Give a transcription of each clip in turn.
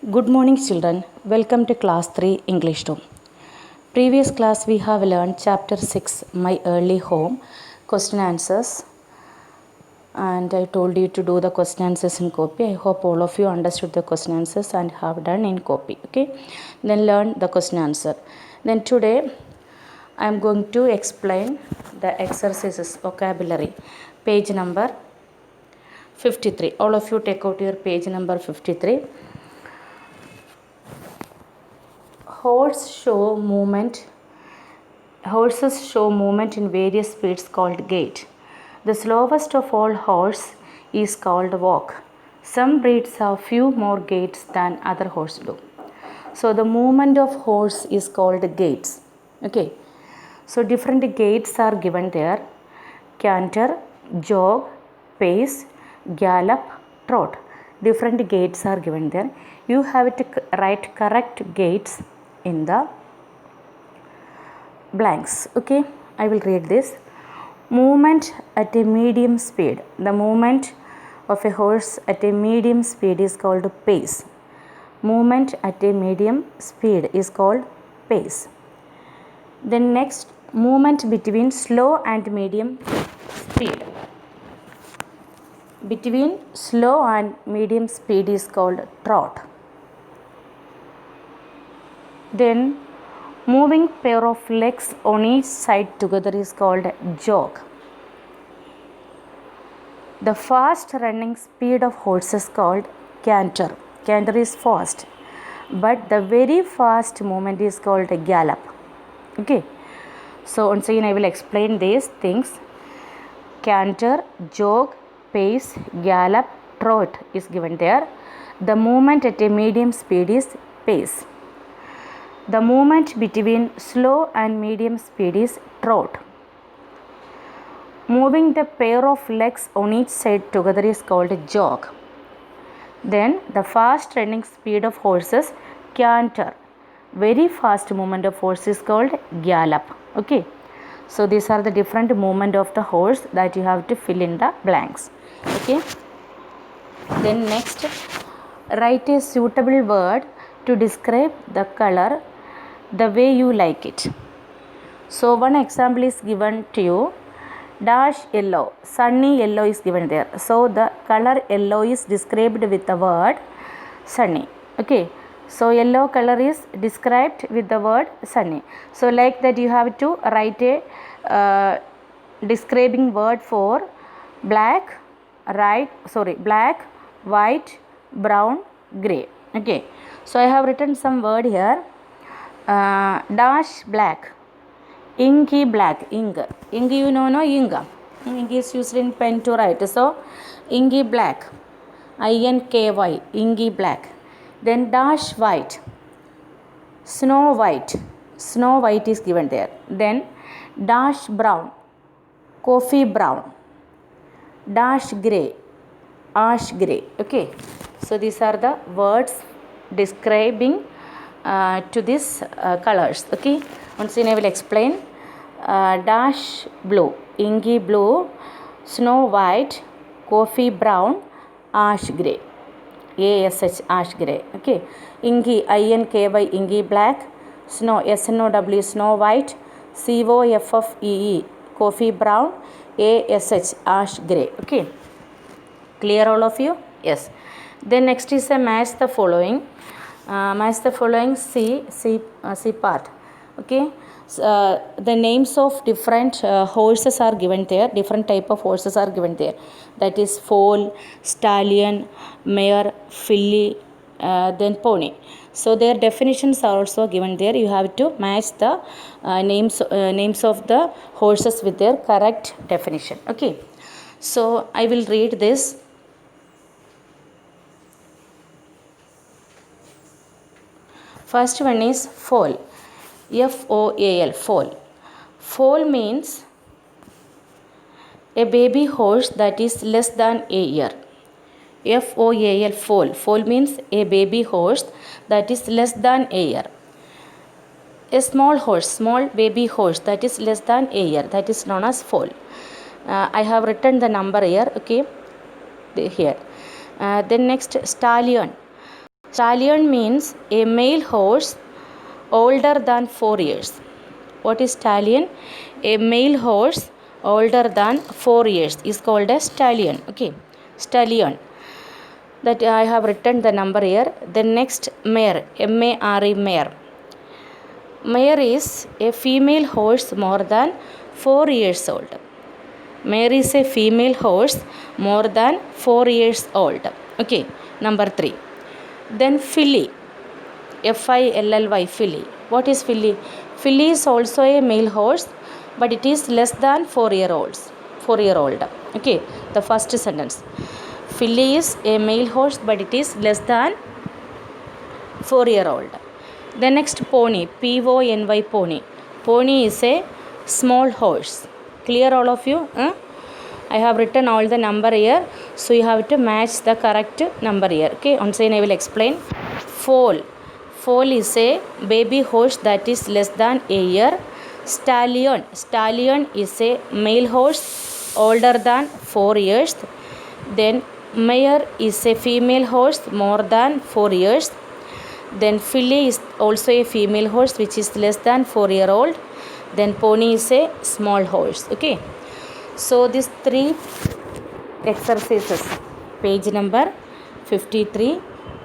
Good morning, children. Welcome to class 3 English 2. Previous class we have learned chapter 6 My Early Home question answers, and I told you to do the question answers in copy. I hope all of you understood the question answers and have done in copy. Okay, then learn the question answer. Then today I am going to explain the exercises vocabulary, page number 53. All of you take out your page number 53. Horses show movement in various speeds called gait. The slowest of all horse is called walk. Some breeds have few more gaits than other horses do. So the movement of horse is called gaits. Okay. So different gaits are given there: canter, jog, pace, gallop, trot. Different gaits are given there. You have to write correct gaits in the blanks. Okay, I will read this. Movement at a medium speed. The movement of a horse at a medium speed is called pace. Movement at a medium speed is called pace. Then next, movement between slow and medium speed. Between slow and medium speed is called trot. Then moving pair of legs on each side together is called jog. The fast running speed of horses is called canter. Canter is fast, but the very fast movement is called gallop. Okay, so once again I will explain these things. Canter, jog, pace, gallop, trot is given there. The movement at a medium speed is pace. The movement between slow and medium speed is trot. Moving the pair of legs on each side together is called jog. Then the fast running speed of horses, canter. Very fast movement of horse is called gallop. Okay. So these are the different movement of the horse that you have to fill in the blanks. Okay. Then next, write a suitable word to describe the color the way you like it. So one example is given to you. Dash yellow, sunny yellow is given there. So the color yellow is described with the word sunny. Okay. So yellow color is described with the word sunny. So like that you have to write a describing word for black, black, white, brown, grey. Okay. So I have written some word here. Dash black, inky black, ink you know, no ink is used in pen to write. So inky black, inky, inky black. Then dash white, snow white is given there. Then dash brown, coffee brown. Dash grey, ash grey. Okay, so these are the words describing to these colors. Okay, once again I will explain. Dash blue, inky blue, snow white, coffee brown, ash grey. ASH, ash grey. Okay, inky, INKY, inky black, snow, SNOW, snow white, COFFEE, coffee brown, ASH, ash grey. Okay, clear all of you? Yes. Then next is a match the following. Match the following C part. Okay. The names of different horses are given there. Different type of horses are given there. That is foal, stallion, mare, filly, then pony. So their definitions are also given there. You have to match the names of the horses with their correct definition. Okay. So I will read this. First one is foal. FOAL, foal. Foal means a baby horse that is less than a year. FOAL, foal. Foal means a baby horse that is less than a year. A small horse, small baby horse that is less than a year, that is known as foal. I have written the number here. Okay, here. Then next, stallion. Stallion means a male horse older than 4 years. What is stallion? A male horse older than 4 years is called a stallion. Okay, stallion. That I have written the number here. The next mare, M-A-R-E, mare. Mare is a female horse more than 4 years old. Mare is a female horse more than 4 years old. Okay, number 3. Then filly, F-I-L-L-Y, filly. What is filly? Filly is also a male horse, but it is less than 4-year-olds. 4-year-old. Okay, the first sentence. Filly is a male horse, but it is less than 4-year-old. The next pony, P-O-N-Y, pony. Pony is a small horse. Clear all of you? I have written all the number here, so you have to match the correct number here. Okay, once again I will explain. Foal. Foal is a baby horse that is less than a year. Stallion. Stallion is a male horse older than 4 years. Then mare is a female horse more than 4 years. Then filly is also a female horse which is less than 4-year-old. Then pony is a small horse. Okay, so these 3 exercises, page number 53,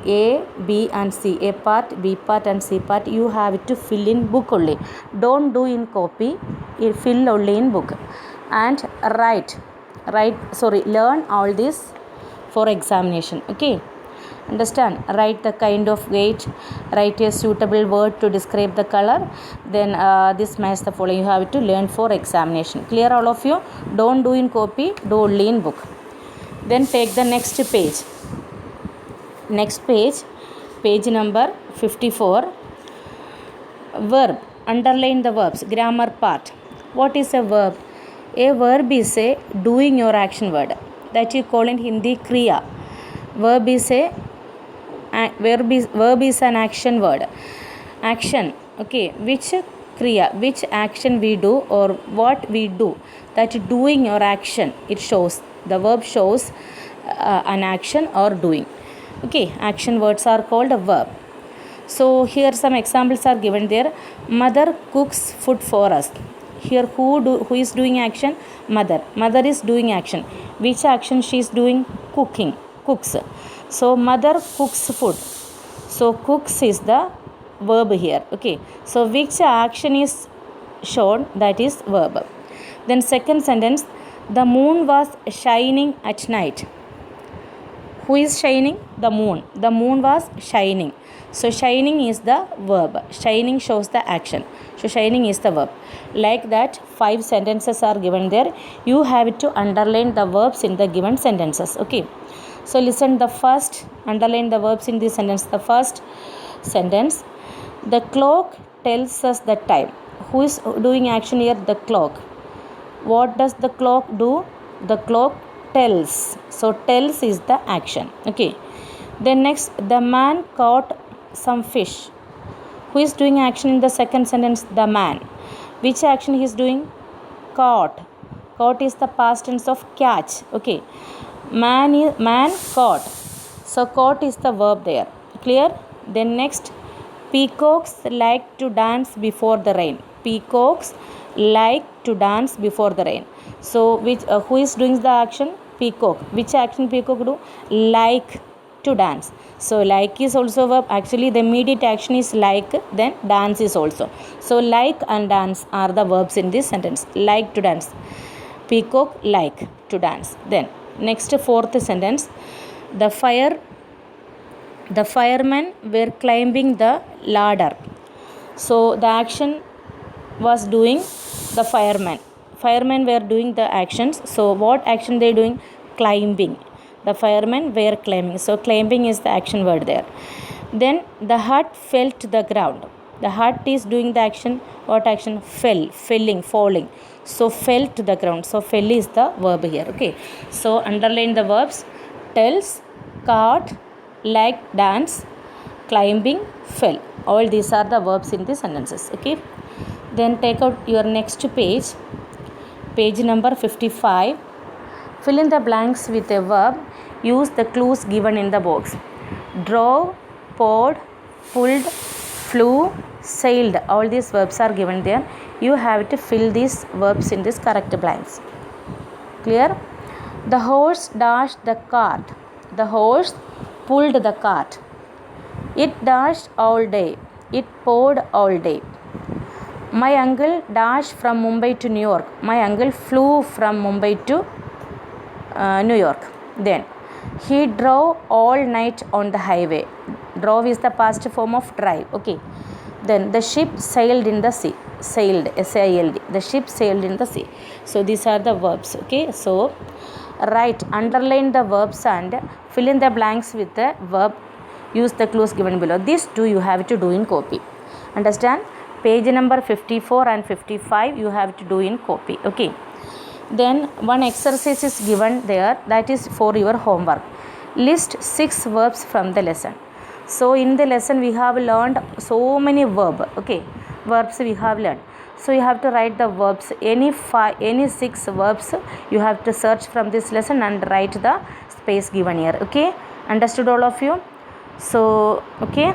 A, B and C, A part, B part and C part, you have to fill in book only. Don't do in copy, you fill only in book. And learn all this for examination. Okay, understand? Write the kind of weight, write a suitable word to describe the color. Then this match the following you have to learn for examination. Clear all of you? Don't do in copy, do only in book. Then take the next page. Next page, page number 54. Verb. Underline the verbs. Grammar part. What is a verb? A verb is a doing or action word that you call in Hindi kriya. Verb is an action word. Action. Okay, which kriya, which action we do or what we do, that doing or action, it shows, the verb shows an action or doing. Okay, action words are called a verb. So here some examples are given there. Mother cooks food for us. Here who is doing action? Mother is doing action. Which action she is doing? Cooking, cooks. So mother cooks food, so cooks is the verb here. Okay, so which action is shown, that is verb. Then second sentence, the moon was shining at night. Who is shining? The moon. The moon was shining, so shining is the verb. Shining shows the action, so shining is the verb. Like that 5 sentences are given there. You have to underline the verbs in the given sentences. Okay, so listen, the first, underline the verbs in this sentence. The first sentence, the clock tells us the time. Who is doing action here? The clock. What does the clock do? The clock tells, so tells is the action. Okay, then next, the man caught some fish. Who is doing action in the second sentence? The man. Which action he is doing? Caught. Caught is the past tense of catch. Okay, man caught, so caught is the verb there. Clear? Then next, peacocks like to dance before the rain. Peacocks like to dance before the rain. So which who is doing the action? Peacock. Which action peacock do? Like to dance. So like is also verb. Actually the immediate action is like, then dance is also. So like and dance are the verbs in this sentence. Like to dance. Peacock like to dance. Then next, fourth sentence, the firemen were climbing the ladder. So the action was doing the firemen. Firemen were doing the actions. So what action they doing? Climbing. The firemen were climbing. So climbing is the action word there. Then the hut fell to the ground. The hut is doing the action. What action? Fell, falling, falling. So fell to the ground. So fell is the verb here. Okay, so underline the verbs. Tells, caught, like, dance, climbing, fell. All these are the verbs in the sentences. Okay, then take out your next page, page number 55. Fill in the blanks with a verb. Use the clues given in the box. Drove, poured, pulled, flew, sailed. All these verbs are given there. You have to fill these verbs in these correct blanks. Clear? The horse dashed the cart. The horse pulled the cart. It dashed all day. It poured all day. My uncle dashed from Mumbai to New York. My uncle flew from Mumbai to New York. Then he drove all night on the highway. Drove is the past form of drive. Okay. Then the ship sailed in the sea. Sailed, S-A-I-L-D. The ship sailed in the sea. So these are the verbs. Okay. So write, underline the verbs and fill in the blanks with the verb. Use the clues given below. These two you have to do in copy. Understand? Page number 54 and 55 you have to do in copy. Okay. Then one exercise is given there, that is for your homework. List 6 verbs from the lesson. So in the lesson we have learned so many verbs. Okay, verbs we have learned. So you have to write the verbs, any 6 verbs you have to search from this lesson and write the space given here. Okay, understood all of you? So okay,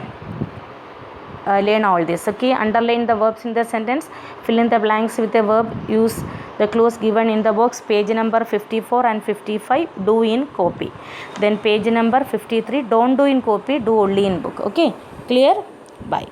learn all this. Okay, underline the verbs in the sentence, fill in the blanks with the verb, use the clues given in the box. Page number 54 and 55 do in copy. Then page number 53 don't do in copy, do only in book. Okay, clear? Bye.